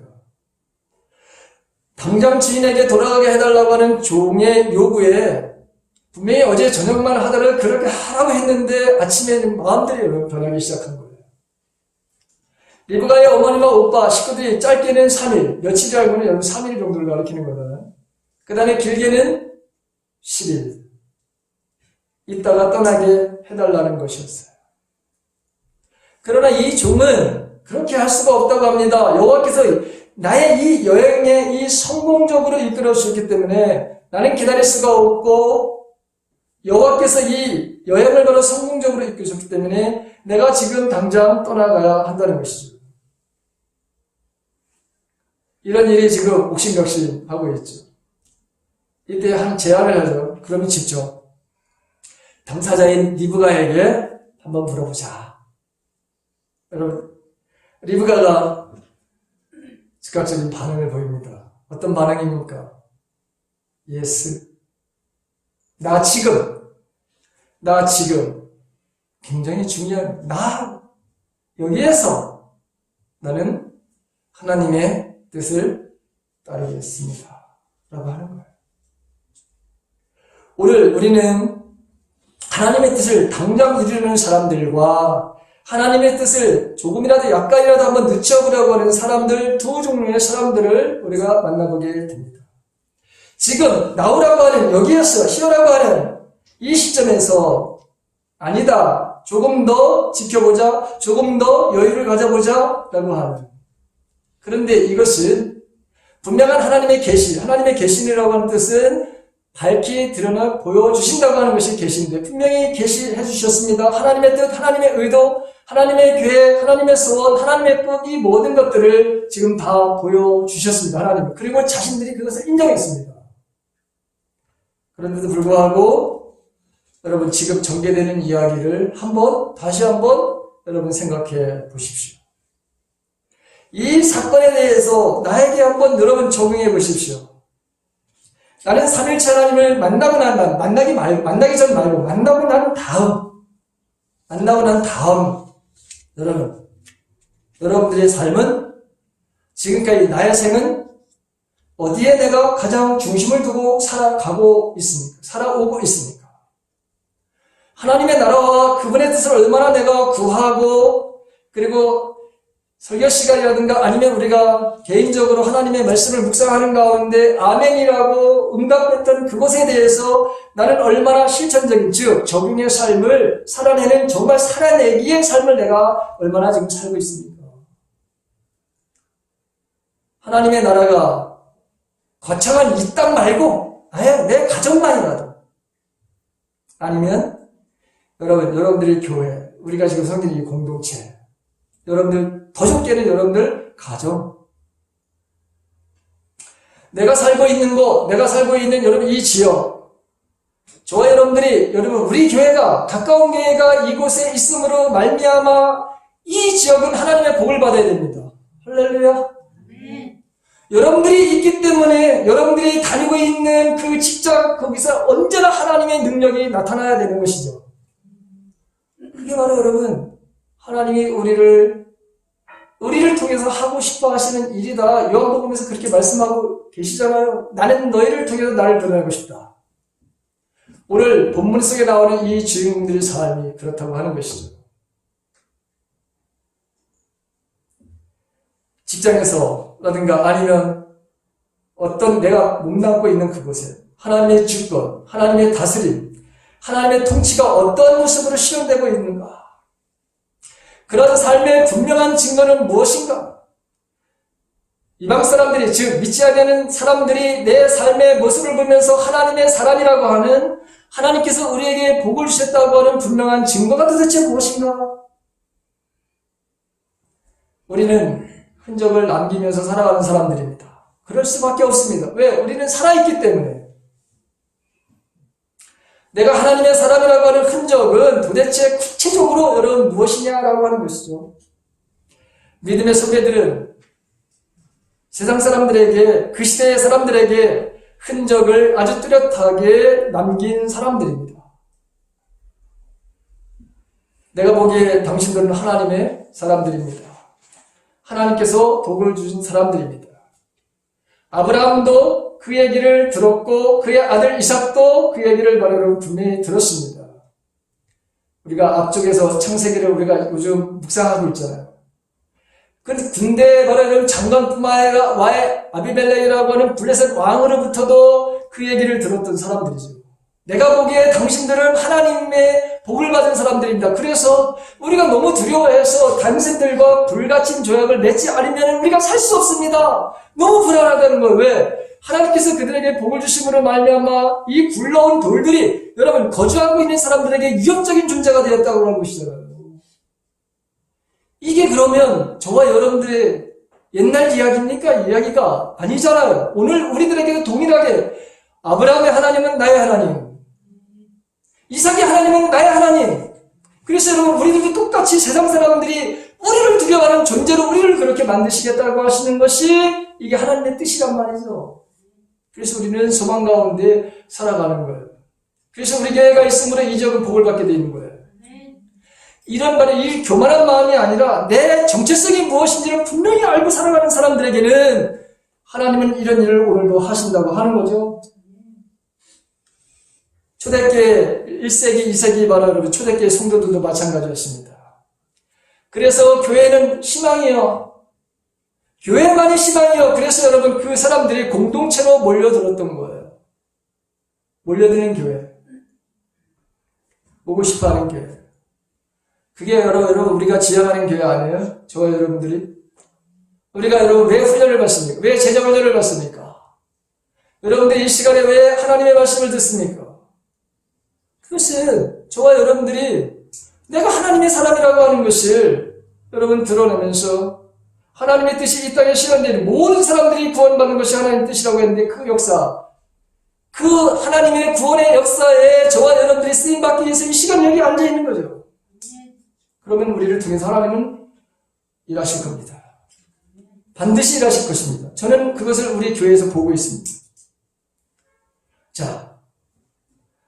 당장 주인에게 돌아가게 해달라고 하는 종의 요구에 분명히 어제 저녁만 하다를 그렇게 하라고 했는데 아침에는 마음들이 변하기 시작한 거예요. 리브가의 어머니와 오빠, 식구들이 짧게는 3일, 며칠이 알고는 여러분 3일 정도를 가리키는 거다. 그 다음에 길게는 10일. 있다가 떠나게 해달라는 것이었어요. 그러나 이 종은 그렇게 할 수가 없다고 합니다. 여호와께서 나의 이 여행에 이 성공적으로 이끌어 주셨기 때문에 나는 기다릴 수가 없고 여호와께서 이 여행을 바로 성공적으로 이끌어 주셨기 때문에 내가 지금 당장 떠나가야 한다는 것이죠. 이런 일이 지금 옥신각신하고 있죠. 이때 한 제안을 하죠. 그러면 직접 당사자인 리브가에게 한번 물어보자. 여러분, 리브가가 즉각적인 반응을 보입니다. 어떤 반응입니까? 예스. 나 지금 굉장히 중요한 여기에서 나는 하나님의 뜻을 따르겠습니다. 라고 하는 거예요. 오늘 우리는 하나님의 뜻을 당장 이루는 사람들과 하나님의 뜻을 조금이라도 약간이라도 한번 늦춰보려고 하는 사람들, 두 종류의 사람들을 우리가 만나보게 됩니다. 지금 나오라고 하는, 여기에서 쉬어라고 하는 이 시점에서 아니다, 조금 더 지켜보자, 조금 더 여유를 가져보자 라고 하는, 그런데 이것은 분명한 하나님의 계시, 하나님의 계시라고 하는 뜻은 밝히 드러나 보여주신다고 하는 것이 계시인데, 분명히 계시해 주셨습니다. 하나님의 뜻, 하나님의 의도, 하나님의 계획, 하나님의 소원, 하나님의 뜻, 이 모든 것들을 지금 다 보여주셨습니다. 하나님. 그리고 자신들이 그것을 인정했습니다. 그런데도 불구하고 여러분 지금 전개되는 이야기를 다시 한번 여러분 생각해 보십시오. 이 사건에 대해서 나에게 한번 여러분 적용해 보십시오. 나는 삼일체 하나님을 만나고 만나기 전 말고 만나고 난 다음 여러분들의 삶은, 지금까지 나의 생은 어디에 내가 가장 중심을 두고 살아오고 있습니까? 하나님의 나라와 그분의 뜻을 얼마나 내가 구하고, 그리고 설교 시간이라든가 아니면 우리가 개인적으로 하나님의 말씀을 묵상하는 가운데 아멘이라고 응답했던 그것에 대해서 나는 얼마나 실천적인, 즉 적용의 삶을 살아내는, 정말 살아내기의 삶을 내가 얼마나 지금 살고 있습니까? 하나님의 나라가 거창한 이 땅 말고 아예 내 가정만이라도, 아니면 여러분들의 교회, 우리가 지금 성기는 이 공동체, 여러분들 더 좋게는 여러분들 가정, 내가 살고 있는 곳, 내가 살고 있는 여러분 이 지역, 저와 여러분들이, 여러분 우리 교회가, 가까운 교회가 이곳에 있음으로 말미암아 이 지역은 하나님의 복을 받아야 됩니다. 할렐루야. 여러분들이 있기 때문에 여러분들이 다니고 있는 그 직장, 거기서 언제나 하나님의 능력이 나타나야 되는 것이죠. 그게 바로 여러분 하나님이 우리를 통해서 하고 싶어 하시는 일이다. 요한복음에서 그렇게 말씀하고 계시잖아요. 나는 너희를 통해서 나를 드러내고 싶다. 오늘 본문 속에 나오는 이 주인공들의 삶이 그렇다고 하는 것이죠. 직장에서라든가 아니면 어떤 내가 몸담고 있는 그곳에 하나님의 주권, 하나님의 다스림, 하나님의 통치가 어떤 모습으로 실현되고 있는가? 그런 삶의 분명한 증거는 무엇인가? 이방 사람들이, 즉 믿지 않는 사람들이 내 삶의 모습을 보면서 하나님의 사람이라고 하는, 하나님께서 우리에게 복을 주셨다고 하는 분명한 증거가 도대체 무엇인가? 우리는 흔적을 남기면서 살아가는 사람들입니다. 그럴 수밖에 없습니다. 왜? 우리는 살아있기 때문에. 내가 하나님의 사람이라고 하는 흔적은 도대체 구체적으로 여러분 무엇이냐라고 하는 것이죠. 믿음의 선배들은 세상 사람들에게, 그 시대의 사람들에게 흔적을 아주 뚜렷하게 남긴 사람들입니다. 내가 보기에 당신들은 하나님의 사람들입니다. 하나님께서 복을 주신 사람들입니다. 아브라함도 그 얘기를 들었고 그의 아들 이삭도 그 얘기를 바로 분명히 들었습니다. 우리가 앞쪽에서 창세기를 우리가 요즘 묵상하고 있잖아요. 그런데 군대에 바로 장관뿐만 아니라 와의 아비멜렉이라고 하는 블레셋 왕으로부터도 그 얘기를 들었던 사람들이죠. 내가 보기에 당신들은 하나님의 복을 받은 사람들입니다. 그래서 우리가 너무 두려워해서 당신들과 불가침 조약을 맺지 않으면 우리가 살 수 없습니다. 너무 불안하다는 거예요. 왜? 하나님께서 그들에게 복을 주심으로 말미암아 이 굴러온 돌들이 여러분 거주하고 있는 사람들에게 위협적인 존재가 되었다고 하는 것이잖아요. 이게 그러면 저와 여러분들의 옛날 이야기입니까? 이야기가 아니잖아요. 오늘 우리들에게도 동일하게 아브라함의 하나님은 나의 하나님, 이삭의 하나님은 나의 하나님. 그래서 여러분 우리들도 똑같이 세상 사람들이 우리를 두려워하는 존재로 우리를 그렇게 만드시겠다고 하시는 것이 이게 하나님의 뜻이란 말이죠. 그래서 우리는 소망 가운데 살아가는 거예요. 그래서 우리 교회가 있으므로 이 지역은 복을 받게 되는 거예요. 이런 말에 이 교만한 마음이 아니라 내 정체성이 무엇인지를 분명히 알고 살아가는 사람들에게는 하나님은 이런 일을 오늘도 하신다고 하는 거죠. 초대교회 1세기, 2세기 바로 여러분 초대교회 성도들도 마찬가지였습니다. 그래서 교회는 희망이요. 교회만이 희망이요. 그래서 여러분 그 사람들이 공동체로 몰려들었던 거예요. 몰려드는 교회. 오고 싶어하는 교회. 그게 여러분 우리가 지향하는 교회 아니에요? 저와 여러분들이? 우리가 여러분 왜 훈련을 받습니까? 왜 제자 훈련을 받습니까? 여러분들 이 시간에 왜 하나님의 말씀을 듣습니까? 그것은 저와 여러분들이 내가 하나님의 사람이라고 하는 것을 여러분 드러내면서 하나님의 뜻이 이 땅에 실현되는 모든 사람들이 구원받는 것이 하나님의 뜻이라고 했는데 그 역사, 그 하나님의 구원의 역사에 저와 여러분들이 쓰임받기 위해서 이 시간 여기 앉아있는 거죠. 그러면 우리를 통해서 하나님은 일하실 겁니다. 반드시 일하실 것입니다. 저는 그것을 우리 교회에서 보고 있습니다. 자,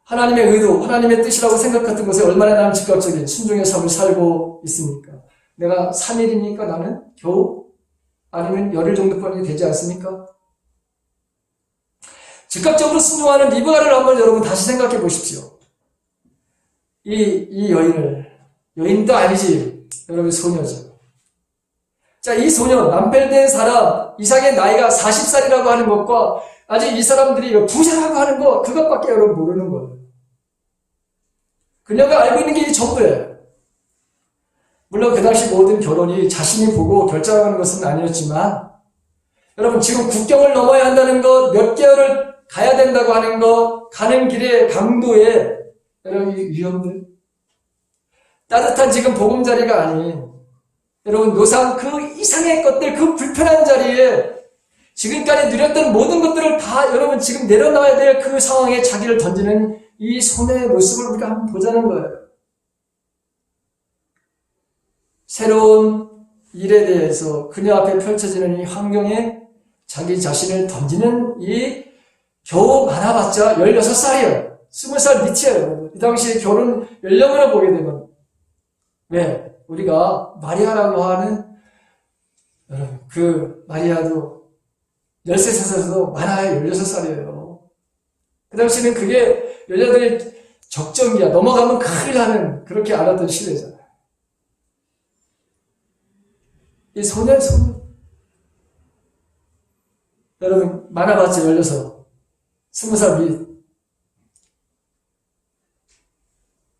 하나님의 의도, 하나님의 뜻이라고 생각했던 것에 얼마나 나는 즉각적인 순종의 삶을 살고 있습니까? 내가 3일입니까? 나는? 겨우? 아니면 열흘 정도뿐이 되지 않습니까? 즉각적으로 순종하는 리브가를 한번 여러분 다시 생각해 보십시오. 이 여인도 아니지. 여러분 소녀죠. 자, 이 소녀, 남펠된 사람, 이삭의 나이가 40살이라고 하는 것과 아직 이 사람들이 부자라고 하는 것, 그것밖에 여러분 모르는 거예요. 그녀가 알고 있는 게 이 전부예요. 물론 그 당시 모든 결혼이 자신이 보고 결정하는 것은 아니었지만, 여러분 지금 국경을 넘어야 한다는 것, 몇 개월을 가야 된다고 하는 것, 가는 길의 강도에, 여러분 이 위험들, 따뜻한 지금 보금자리가 아닌, 여러분 노상 그 이상의 것들, 그 불편한 자리에 지금까지 누렸던 모든 것들을 다 여러분 지금 내려놔야 될 그 상황에 자기를 던지는 이 소녀의 모습을 우리가 한번 보자는 거예요. 새로운 일에 대해서 그녀 앞에 펼쳐지는 이 환경에 자기 자신을 던지는 이 겨우 많아봤자 16살이에요. 20살 밑이에요. 이 당시에 결혼 연령으로 보게 되면 왜? 우리가 마리아라고 하는 여러분 그 마리아도 13살에서도 많아야 16살이에요. 그 당시에는 그게 여자들의 적정기야. 넘어가면 큰일 나는 그렇게 알았던 시대잖아요. 이 소녀. 여러분 많아봤자 16, 20살 밑.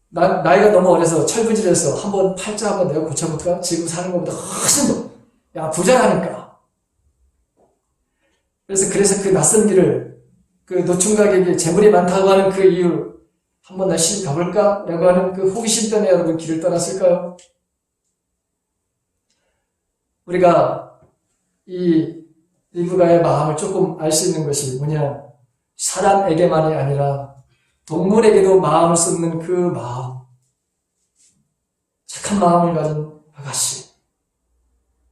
나이가 너무 어려서 철부지해서 한번 팔자 한번 내가 고쳐볼까? 지금 사는 것보다 훨씬 더. 야, 부자라니까. 그래서 그 낯선 길을, 그 노총각에게 재물이 많다고 하는 그 이유, 한번 다시 가볼까? 라고 하는 그 호기심 때문에 여러분 길을 떠났을까요? 우리가 이 리브가의 마음을 조금 알 수 있는 것이 뭐냐? 사람에게만이 아니라 동물에게도 마음을 쏟는 그 마음. 착한 마음을 가진 아가씨.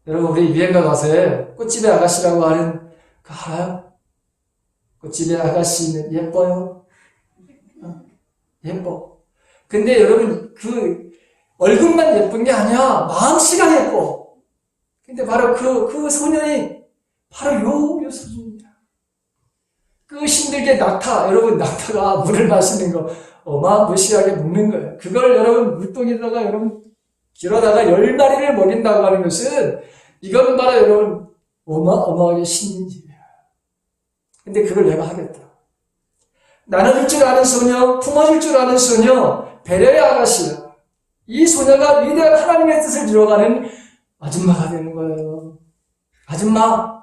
여러분, 우리 유행가 가사에 꽃집의 아가씨라고 하는 그 알아요? 꽃집의 아가씨는 예뻐요. 예뻐. 근데 여러분, 그 얼굴만 예쁜 게 아니야. 마음씨가 예뻐. 근데 바로 그 소년이 바로 요 소년이야. 그 힘들게 여러분 낙타가 물을 마시는 거 어마무시하게 먹는 거예요. 그걸 여러분 물동에다가 여러분 길어다가 10마리를 먹인다고 하는 것은 이건 바로 여러분 어마어마하게 힘든 일이야. 근데 그걸 내가 하겠다. 나눠줄 줄 아는 소녀, 품어줄 줄 아는 소녀, 배려의 아가씨야. 이 소녀가 위대한 하나님의 뜻을 이뤄가는 아줌마가 되는 거예요. 아줌마.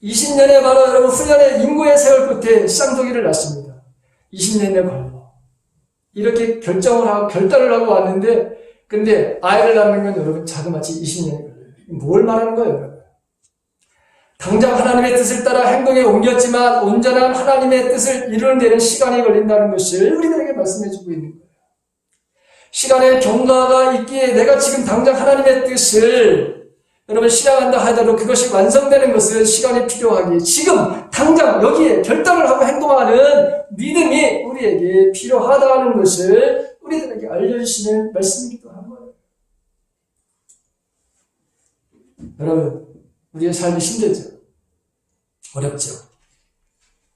20년에 바로 여러분 훈련의 인고의 세월 끝에 쌍둥이를 낳습니다. 20년에 걸려. 이렇게 결단을 하고 왔는데, 근데 아이를 낳는 건 여러분 자그마치 20년이 걸려요. 뭘 말하는 거예요, 여러분? 당장 하나님의 뜻을 따라 행동에 옮겼지만 온전한 하나님의 뜻을 이루는 시간이 걸린다는 것을 우리들에게 말씀해주고 있는 거예요. 시간의 경과가 있기에 내가 지금 당장 하나님의 뜻을 여러분 실행한다 하더라도 그것이 완성되는 것은 시간이 필요하기에 지금 당장 여기에 결단을 하고 행동하는 믿음이 우리에게 필요하다는 것을 우리들에게 알려주시는 말씀이기도 한 거예요. 여러분 우리의 삶이 힘들죠. 어렵죠.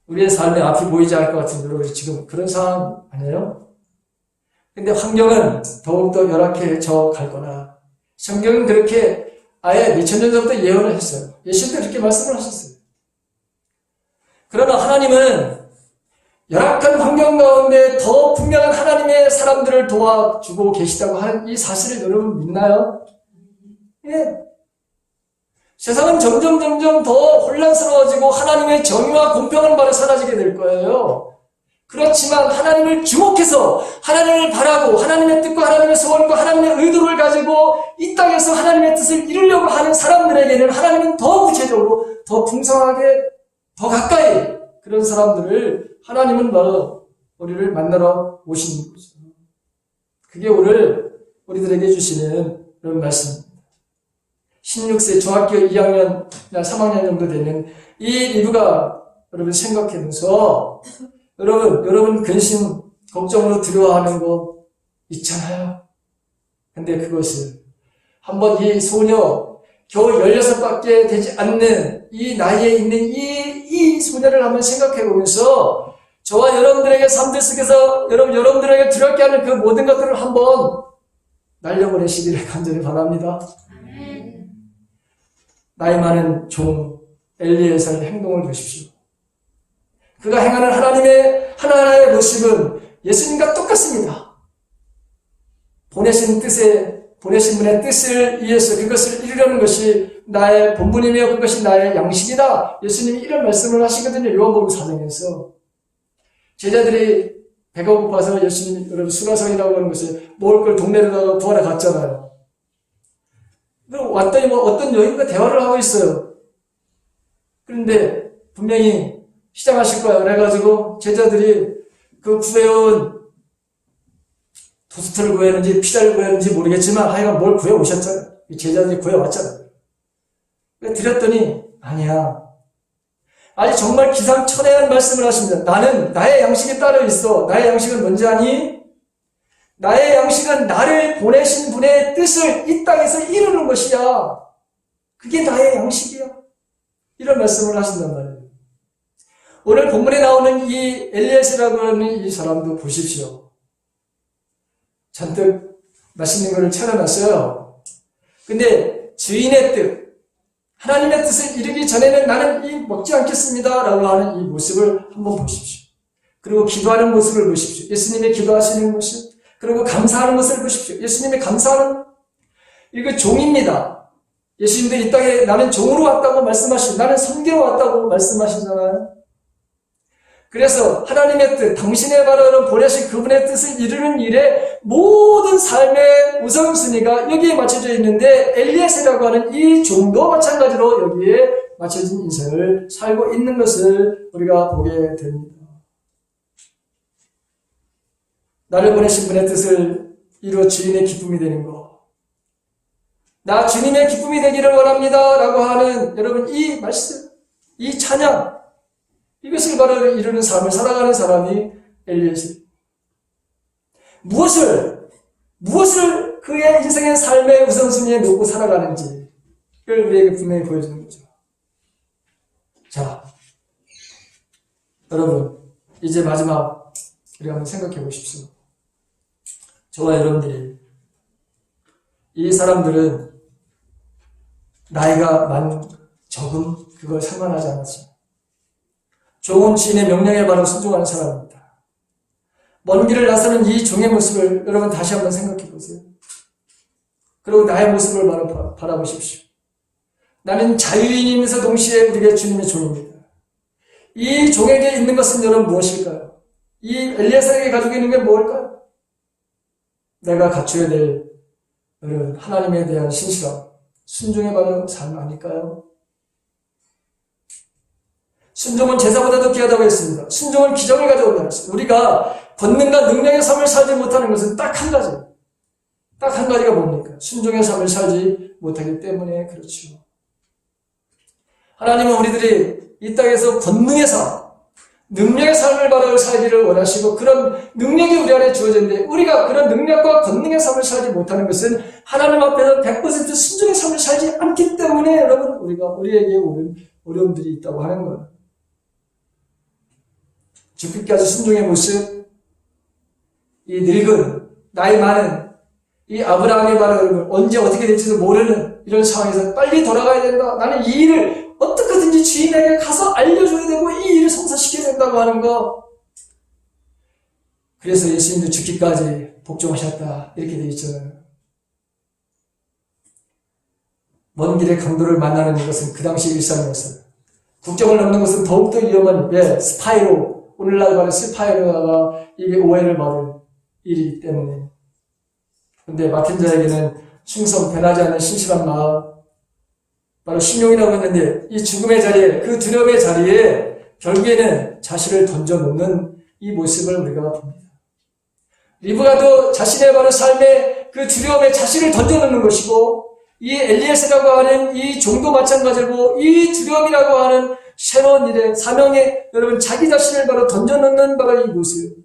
우리의 삶의 앞이 보이지 않을 것 같은 여러분 지금 그런 상황 아니에요? 근데 환경은 더욱더 열악해져 갈 거라. 성경은 그렇게 아예 몇천 년 전부터 예언을 했어요. 예수님도 그렇게 말씀을 하셨어요. 그러나 하나님은 열악한 환경 가운데 더 분명한 하나님의 사람들을 도와주고 계시다고 하는 이 사실을 여러분 믿나요? 예. 세상은 점점 더 혼란스러워지고 하나님의 정의와 공평은 바로 사라지게 될 거예요. 그렇지만 하나님을 주목해서 하나님을 바라고 하나님의 뜻과 하나님의 소원과 하나님의 의도를 가지고 이 땅에서 하나님의 뜻을 이루려고 하는 사람들에게는 하나님은 더 구체적으로 더 풍성하게 더 가까이 그런 사람들을 하나님은 바로 우리를 만나러 오시는 거죠. 그게 오늘 우리들에게 주시는 그런 말씀입니다. 16세 중학교 2학년이나 3학년 정도 되는 이 리브가 여러분 생각해보면서 여러분 근심, 걱정으로 두려워하는 거 있잖아요. 근데 그것을 한번 이 소녀, 겨우 16밖에 되지 않는 이 나이에 있는 이 소녀를 한번 생각해 보면서 저와 여러분들에게 삶들 속에서 여러분들에게 두렵게 하는 그 모든 것들을 한번 날려보내시기를 간절히 바랍니다. 나이 많은 종 엘리에서의 행동을 보십시오. 그가 행하는 하나님의 하나하나의 모습은 예수님과 똑같습니다. 보내신 분의 뜻을 위해서 그것을 이루려는 것이 나의 본분이며 그것이 나의 양식이다. 예수님이 이런 말씀을 하시거든요. 요한복음 4장에서. 제자들이 배가 고파서 예수님이 여러분 수가성이라고 하는 것을 먹을 걸 동네로 구하러 갔잖아요. 왔더니 어떤 여인과 대화를 하고 있어요. 그런데 분명히 시장하실 거야. 그래가지고 제자들이 그 구해온 토스트를 구했는지 피자를 구했는지 모르겠지만 하여간 뭘 구해오셨잖아요. 제자들이 구해왔잖아요. 드렸더니 아니야. 아니 정말 기상천외한 말씀을 하십니다. 나의 양식이 따로 있어. 나의 양식은 뭔지 아니? 나의 양식은 나를 보내신 분의 뜻을 이 땅에서 이루는 것이야. 그게 나의 양식이야. 이런 말씀을 하신단 말이에요. 오늘 본문에 나오는 이 엘리에스라고 하는 이 사람도 보십시오. 잔뜩 맛있는 것을 차려놨어요. 근데 주인의 뜻, 하나님의 뜻을 이루기 전에는 나는 이 먹지 않겠습니다. 라고 하는 이 모습을 한번 보십시오. 그리고 기도하는 모습을 보십시오. 예수님의 기도하시는 모습. 그리고 감사하는 것을 보십시오. 예수님의 감사하는, 이거 종입니다. 예수님도 이 땅에 나는 종으로 왔다고 말씀하시고, 나는 섬기러 왔다고 말씀하시잖아요. 그래서 하나님의 뜻, 당신의 바로 보내신 그분의 뜻을 이루는 일에 모든 삶의 우선순위가 여기에 맞춰져 있는데 엘리에스라고 하는 이 종도 마찬가지로 여기에 맞춰진 인생을 살고 있는 것을 우리가 보게 됩니다. 나를 보내신 분의 뜻을 이루어 주인의 기쁨이 되는 것. 나 주님의 기쁨이 되기를 원합니다. 라고 하는 여러분 이 말씀, 이 찬양, 이것을 바로 이루는 삶을 살아가는 사람이 엘리에스. 무엇을 그의 인생의 삶의 우선순위에 놓고 살아가는지 이걸 우리에게 분명히 보여주는 거죠. 자, 여러분 이제 마지막 우리가 한번 생각해 보십시오. 저와 여러분들이 이 사람들은 나이가 적음 그걸 상관하지 않았습니다. 좋은 주인의 명령에 바로 순종하는 사람입니다. 먼 길을 나서는 이 종의 모습을 여러분 다시 한번 생각해 보세요. 그리고 나의 모습을 바로 바라보십시오. 나는 자유인이면서 동시에 우리가 주님의 종입니다. 이 종에게 있는 것은 여러분 무엇일까요? 이 엘리에셀에게 가지고 있는 게 무엇일까요? 내가 갖춰야 될 여러분 하나님에 대한 신실함, 순종의 바른 삶 아닐까요? 순종은 제사보다도 귀하다고 했습니다. 순종은 기적을 가져온다고 했습니다. 우리가 권능과 능력의 삶을 살지 못하는 것은 딱 한 가지. 딱 한 가지가 뭡니까? 순종의 삶을 살지 못하기 때문에 그렇죠. 하나님은 우리들이 이 땅에서 권능의 삶, 능력의 삶을 바로 살기를 원하시고 그런 능력이 우리 안에 주어졌는데 우리가 그런 능력과 권능의 삶을 살지 못하는 것은 하나님 앞에서 100% 순종의 삶을 살지 않기 때문에 여러분 우리에게 오는 어려움들이 있다고 하는 거예요. 죽기까지 순종의 모습, 이 늙은, 나이 많은, 이 아브라함이 바로 언제 어떻게 될지도 모르는 이런 상황에서 빨리 돌아가야 된다. 나는 이 일을 어떻게든지 주인에게 가서 알려줘야 되고 이 일을 성사시켜야 된다고 하는 거. 그래서 예수님도 죽기까지 복종하셨다. 이렇게 되어 있잖아요. 먼 길의 강도를 만나는 것은 그 당시 일상이었어요. 국경을 넘는 것은 더욱더 위험한, 스파이로, 오늘날 말하는 스파이로다가 이게 오해를 받을 일이기 때문에. 근데 맡은 자에게는 충성, 변하지 않는 신실한 마음, 바로 신용이라고 했는데, 이 죽음의 자리에, 그 두려움의 자리에 결국에는 자신을 던져놓는 이 모습을 우리가 봅니다. 리브가도 자신의 바로 삶의 그 두려움에 자신을 던져놓는 것이고, 이 엘리에스라고 하는 이 종도 마찬가지고, 이 두려움이라고 하는 새로운 일에, 사명에 여러분 자기 자신을 바로 던져놓는 바로 이 모습.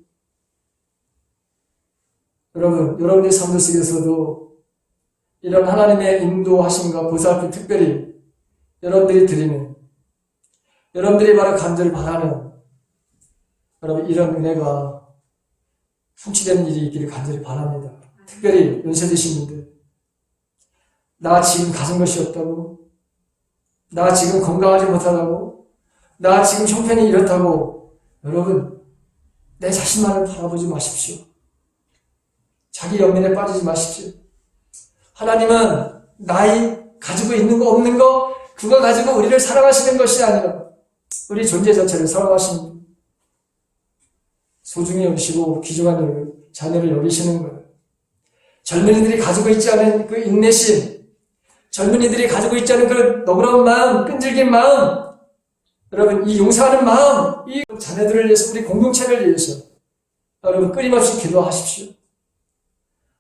여러분, 여러분의 삶 속에서도 이런 하나님의 인도하심과 보살핌, 특별히 여러분들이 드리는, 여러분들이 바로 간절히 바라는, 여러분 이런 은혜가 성취되는 일이 있기를 간절히 바랍니다. 특별히 연세 드신 분들, 나 지금 가진 것이 없다고, 나 지금 건강하지 못하다고, 나 지금 형편이 이렇다고, 여러분 내 자신만을 바라보지 마십시오. 자기 연민에 빠지지 마십시오. 하나님은 나이 가지고 있는 거 없는 거 그거 가지고 우리를 사랑하시는 것이 아니라 우리 존재 자체를 사랑하시는, 소중히 여기시고 귀중한 자녀를 여기시는 거예요. 젊은이들이 가지고 있지 않은 그 인내심, 젊은이들이 가지고 있지 않은 그 너그러운 마음, 끈질긴 마음, 여러분 이 용서하는 마음, 이 자녀들을 위해서, 우리 공동체를 위해서 여러분 끊임없이 기도하십시오.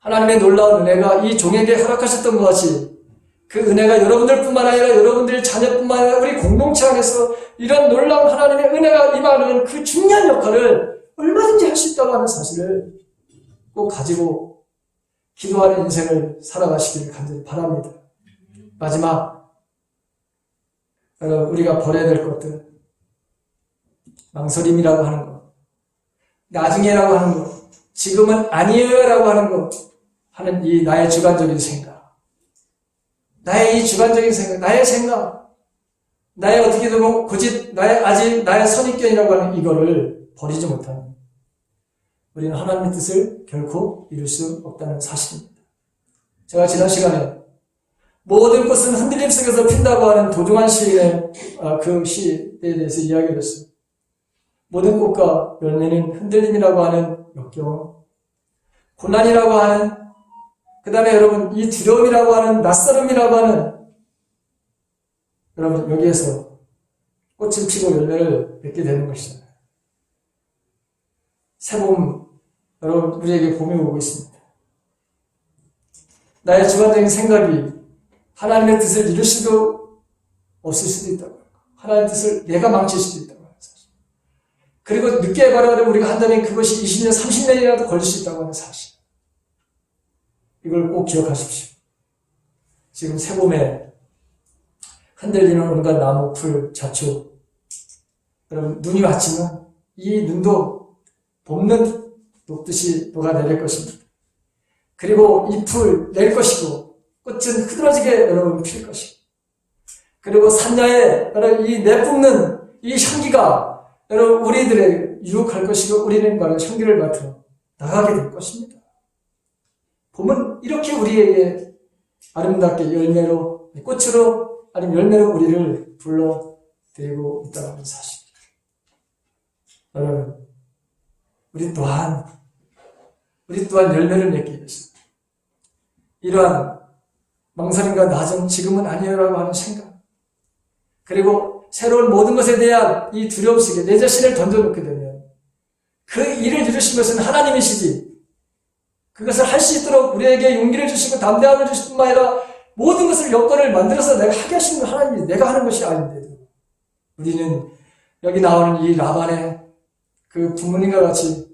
하나님의 놀라운 은혜가 이 종에게 허락하셨던 것 같이 그 은혜가 여러분들뿐만 아니라 여러분들의 자녀뿐만 아니라 우리 공동체 안에서 이런 놀라운 하나님의 은혜가 임하는 그 중요한 역할을 얼마든지 할 수 있다고 하는 사실을 꼭 가지고 기도하는 인생을 살아가시기를 간절히 바랍니다. 마지막, 우리가 버려야 될 것들, 망설임이라고 하는 것, 나중에라고 하는 것, 지금은 아니에요 라고 하는 것, 하는 이 나의 주관적인 생각, 나의 이 주관적인 생각, 나의 생각, 나의 어떻게 보면 고집, 나의 선입견이라고 하는 이거를 버리지 못하는, 우리는 하나님의 뜻을 결코 이룰 수 없다는 사실입니다. 제가 지난 시간에 모든 꽃은 흔들림 속에서 핀다고 하는 도종환 시인의 그 시에 대해서 이야기를 했어요. 모든 꽃과 열매는 흔들림이라고 하는 역경, 고난이라고 하는, 그 다음에 여러분 이 두려움이라고 하는, 낯설음이라고 하는, 여러분 여기에서 꽃을 피고 열매를 맺게 되는 것이잖아요. 새봄, 여러분 우리에게 봄이 오고 있습니다. 나의 주관적인 생각이 하나님의 뜻을 이룰 수도 없을 수도 있다고, 하나님의 뜻을 내가 망칠 수도 있다고 하는 사실, 그리고 늦게 바라보면 우리가 한다면 그것이 20년, 30년이라도 걸릴 수 있다고 하는 사실, 이걸 꼭 기억하십시오. 지금 새봄에 흔들리는 온갖 나무, 풀, 자초, 여러분 눈이 왔지만 이 눈도 봄눈 녹듯이 녹아내릴 것입니다. 그리고 잎을 낼 것이고 꽃은 흐드러지게 여러분 필 것이고, 그리고 산야에 여러분 이 내뿜는 이 향기가 여러분 우리들에게 유혹할 것이고 우리는 바로 향기를 맡으러 나가게 될 것입니다. 봄은 이렇게 우리에게 아름답게 열매로, 꽃으로 아니면 열매로 우리를 불러들이고 있다는 하는 사실입니다. 여러분 우리 또한 열매를 맺기 위해서 이러한 망설임과 나중, 지금은 아니라고 하는 생각, 그리고 새로운 모든 것에 대한 이 두려움 속에 내 자신을 던져놓게 되면 그 일을 이루신 것은 하나님이시지, 그것을 할 수 있도록 우리에게 용기를 주시고 담대함을 주실 뿐만 아니라 모든 것을 여건을 만들어서 내가 하게 하시는 건 하나님이, 내가 하는 것이 아닌데도 우리는 여기 나오는 이 라반의 그 부모님과 같이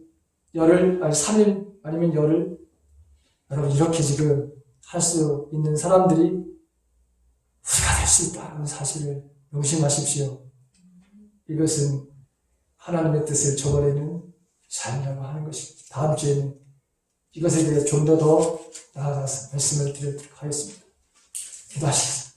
3일 아니면 열흘, 여러분 이렇게 지금 할 수 있는 사람들이 우리가 될 수 있다는 사실을 명심하십시오. 이것은 하나님의 뜻을 저버리는 삶이라고 하는 것입니다. 다음 주에는 이것에 대해 좀 더 나아가서 말씀을 드리도록 하겠습니다. 기도하시겠습니다.